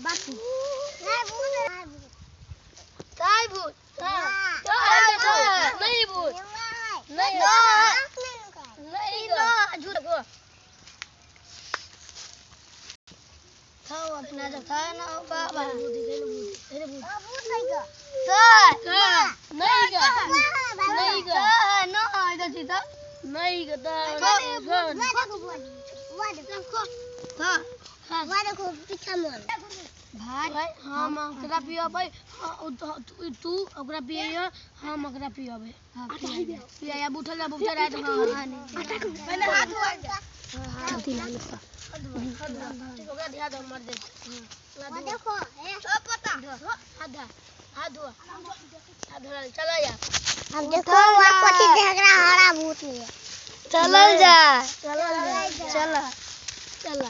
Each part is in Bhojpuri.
बाकी काय भूत नहीं भूत नहीं झूठ को खाओ अपना जब खाया ना बाबा भूत नहीं का नो इधर सीधा नहीं का हाँ वाले को पीछा मोड़ भाई हम ओकरा पियो भाई तू ओकरा पियो हम ओकरा पियो भाई हां पिया या बुठल जा बुठल रात हां पहले हाथ धोआ हां दिला लो ठीक ओकरा ध्यान दो मर दे देखो सब पता आधा हाथ धो चलो जा हम देखो वहां कोठी झगड़ा हरा भूत है चल जा चल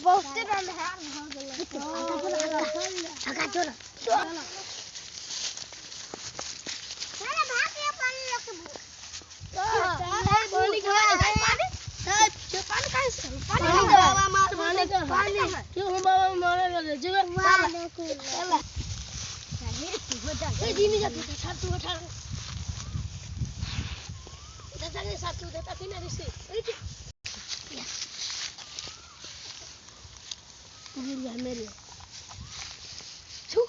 बहुत रंग है आगा चल अरे भाग के पानी लेके पानी बाबा मार पानी क्यों बाबा मारे गए जगह चल ए जीनी जाती छाड़ तू उठा दादा के साथ तू देता कि ना रिसी मेरे छू